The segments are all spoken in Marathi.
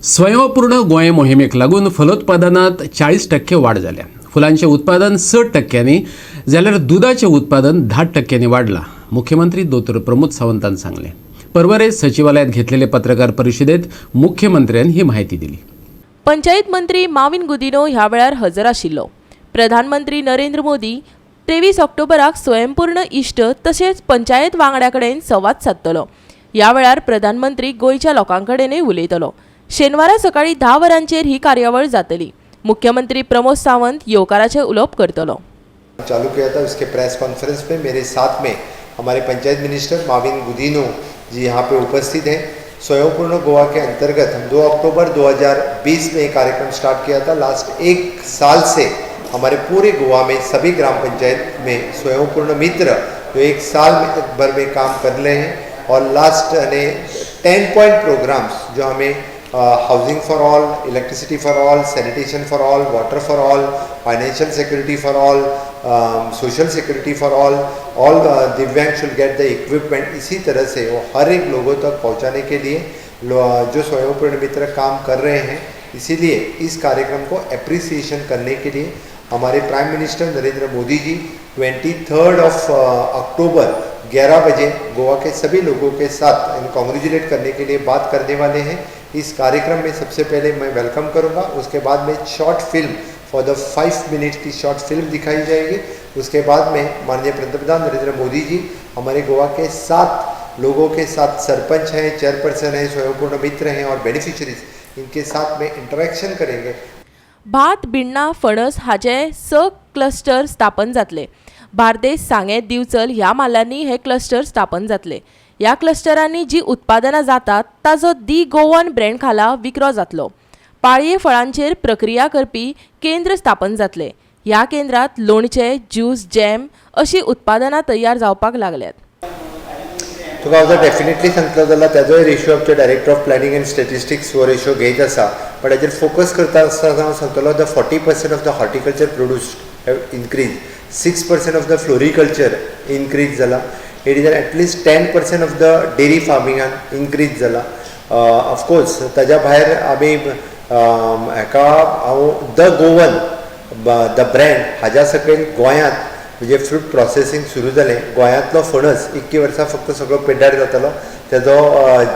स्वयंपूर्ण गोंय मोहिमेक लागून फलोत्पादनात 40% वाढ जाल्या. फुलांचे उत्पादन 60%नी जाल्यार दुधाचे उत्पादन 10%नी वाढला. मुख्यमंत्री दोतोर प्रमोद सावंतान सांगले. परवरे सचिवालयात घेतलेले पत्रकार परिषदेत मुख्यमंत्र्यांनी ही माहिती दिली. पंचायत मंत्री माविन गुदिनो ह्या वेळार हजर आशिल्लो. प्रधानमंत्री नरेंद्र मोदी 23 ऑक्टोबराक स्वयंपूर्ण इश्ट तशेंच पंचायत वांगड्या कडेन संवाद साधतलो. ह्या वेळार प्रधानमंत्री गोंयच्या लोकांकडेनय उलयतलो. शेनवारा सकाळी 10 वरांचेर ही कार्यावळ जातली. मुख्यमंत्री प्रमोद सावंत येवकाराचे उलोवप करतलो. चालू किया था उसके प्रेस कॉन्फ्रेंस में मेरे साथ में हमारे पंचायत मिनिस्टर माविन गुदिनो जी यहाँ पे उपस्थित हैं. स्वयंपूर्ण गोवा के अंतर्गत हम 2 अक्टूबर 2020 में एक कार्यक्रम स्टार्ट किया था. लास्ट एक साल से हमारे पूरे गोवा में सभी ग्राम पंचायत में स्वयंपूर्ण मित्र जो एक साल भर में काम कर रहे हैं और लास्ट 10 पॉइंट प्रोग्राम्स जो हमें housing for all, electricity for all, sanitation for all, water for all, financial security for all, social security for all दिव्यांग शुड गेट द इक्विपमेंट. इसी तरह से वो हर एक लोगों तक पहुंचाने के लिए जो स्वयंपूर्ण मित्र काम कर रहे हैं. इसीलिए इस कार्यक्रम को एप्रिसिएशन करने के लिए हमारे प्राइम मिनिस्टर नरेंद्र मोदी जी 23 अक्टूबर 11 बजे गोवा के सभी लोगों के साथ कॉन्ग्रेचुलेट करने के लिए बात करने वाले हैं. इस कार्यक्रम में सबसे पहले मैं वेलकम करूंगा. उसके बाद में short film for the 5 minute की शॉर्ट फिल्म दिखाई जाएगी. उसके बाद में माननीय पंतप्रधान नरेंद्र मोदी जी हमारे गोवा के 7 लोगों के साथ, सरपंच हैं, चेयरपर्सन हैं, स्वयंपूर्ण मित्र हैं और बेनिफिशरीज, इनके साथ में इंटरेक्शन करेंगे. भात, बिण्णा, फणस हाचे 6 क्लस्टर स्थापन जातले. बार्देस, सांगे, दिवचल ह्या मालांनी हे क्लस्टर स्थापन जातले. ह्या क्लस्टरांनी जी उत्पादनां जातात ताजो दी गोवन ब्रँड खाला विक्रो जातलो. पाळये फळांचेर प्रक्रिया करपी केंद्र स्थापन जातले. ह्या केंद्रात लोणचे, ज्यूस, जॅम अशी उत्पादनां तयार जावपाक लागल्यात. तुका हांव जर डेफिनेटली सांगतलो जाल्यार ताजोय रेशियो आमचे director of planning and statistics हो रेशियो घेयत आसा. बट हाचेर फोकस करता आसतना हांव सांगतलो the 40% of the horticulture produced have increase, 6% of the floriculture increase जाला. It is at least 10% of the dairy फार्मिंगान इनक्रीज जाला. ऑफकोर्स ताज्या भायर आमी हाका हांव द गोवन द ब्रँड हाज्या सकयल गोंयांत म्हणजे फ्रूट प्रोसेसींग सुरू जालें. गोंयांतलो फणस 21 वर्सां फक्त सगळो पिड्ड्यार जातालो. तेजो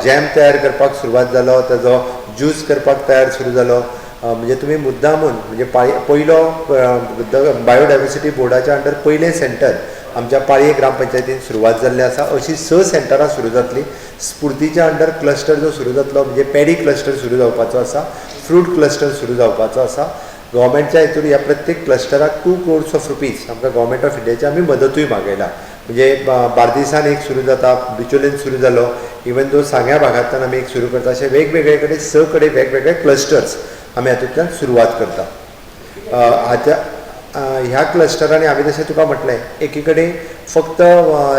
जॅम तयार करपाक सुरवात जालो, तेजो ज्यूस करपाक तयार सुरू जालो. म्हणजे तुमी मुद्दामून म्हणजे पयलो बायोडायवर्सिटी बोर्डाच्या अंडर पयलें सेंटर आमच्या पाळये ग्रामपंचायतीन सुरवात जाल्ली आसा. अशी 6 सेंटरां सुरू जातली. स्फूर्तीच्या अंडर क्लस्टर जो सुरू जातलो म्हणजे पेडी क्लस्टर सुरू जावपाचो आसा, फ्रूट क्लस्टर सुरू जावपाचो आसा. गव्हर्मेंटच्या हितून ह्या प्रत्येक क्लस्टराक 2 crores of rupees आमकां गव्हर्मेंट ऑफ इंडियाची आमी मदतूय मागयला. म्हणजे बार्देसान एक सुरू जाता, बिचोलेन सुरू जालो, इवन दो सांग्या भागांतल्यान आमी एक सुरू करता. अशे वेगवेगळे कडेन 6 कडेन वेगवेगळे क्लस्टर्स आमी हातूंतल्यान सुरवात करता. ह्या क्लस्टरांनी आमी जशें तुका म्हटलें एकी कडेन फक्त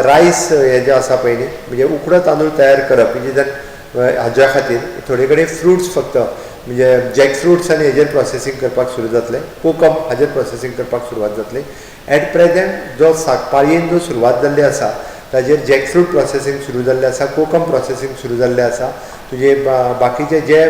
रायस हे जे आसा पळय म्हणजे उकडो तांदूळ तयार करप हाज्या खातीर थोडे कडेन फ्रुट्स फक्त म्हणजे जॅक फ्रुट्स आनी हेजेर प्रोसेसींग करपाक सुरू जातलें. कोकम हाजेर प्रोसेसींग करपाक सुरवात जातली. एट प्रेजेंट जो पाळयेन जो सुरवात जाल्ली आसा ताजेर जॅक फ्रूट प्रोसेसींग सुरू जाल्लें आसा, कोकम प्रोसेसींग सुरू जाल्लें आसा. तुजे बाकीचे जे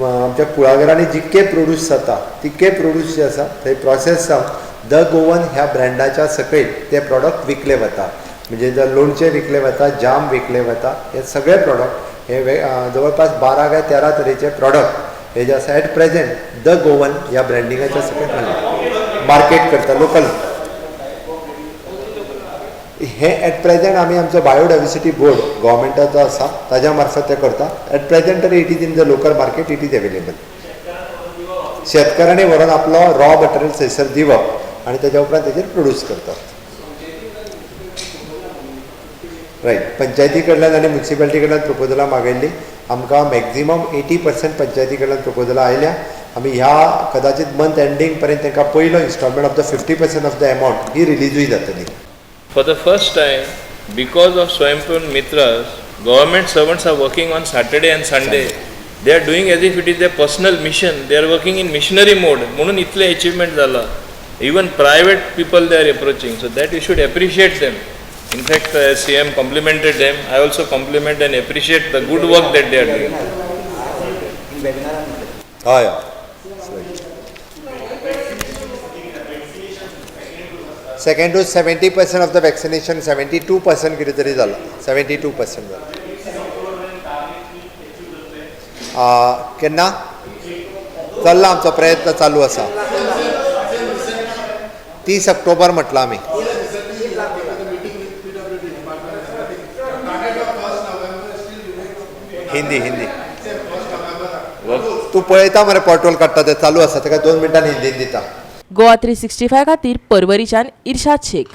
आमच्या कुळागरांनी जितके प्रोड्यूस जाता तितके प्रोड्यूस जे आसा थंय प्रोसेस जावन द गोवन ह्या ब्रँडाच्या सकयल ते प्रॉडक्ट विकले वता. म्हणजे जर लोणचें विकलें वता, जाम विकलें वता, हे सगळे प्रॉडक्ट हे जवळपास 12 काय 13 तरेचे प्रॉडक्ट हे जे आसा एट प्रेजेंट द गोवन ह्या ब्रँडिंगाच्या सकयल मार्केट करता लोकल. हे एट प्रेजेंट आमी आमचो बायोडायवर्सिटी बोर्ड गव्हर्मेंटाचो आसा ताज्या मार्फत ते करता. एट प्रेजेंट तरी it is in the local market, it is available. शेतकारांनी व्हरून आपलो रॉ मटेरियल थंयसर दिवप आनी तेज्या उपरांत तेजेर प्रोड्यूस करतात. रायट. पंचायती कडल्यान आनी म्युनिसिपालिटी कडल्यान प्रपोजलां मागयल्ली. आमकां मॅक्झिमम 80% पंचायती कडल्यान प्रपोजलां आयल्या. आमी ह्या कदाचित मंथ एंडींग पर्यंत तांकां पयलो installment of the 50% of the amount ही रिलीजूय जातली. For the first time, because of Swayambhu Mitras, government servants are working on Saturday and Sunday. They are doing as if it is their personal mission. They are working in missionary mode. म्हणून इतले achievement झाला. Even private people they are approaching. So that you should appreciate them. In fact, CM complimented them. I also compliment and appreciate the good work that they are doing. हय second dose 70% of the vaccination 72% कितें तरी जाला 72% जाला केन्ना चल्ला आमचो प्रयत्न चालू आसा 30 ऑक्टोबर म्हटलां आमी हिंदी तूं पळयता मरे पोर्टल काडटा ते चालू आसा ताका 2 मिनटांनी हिंदीन दिता गोवा 365 खातीर परवरीच्यान इर्शाद शेख.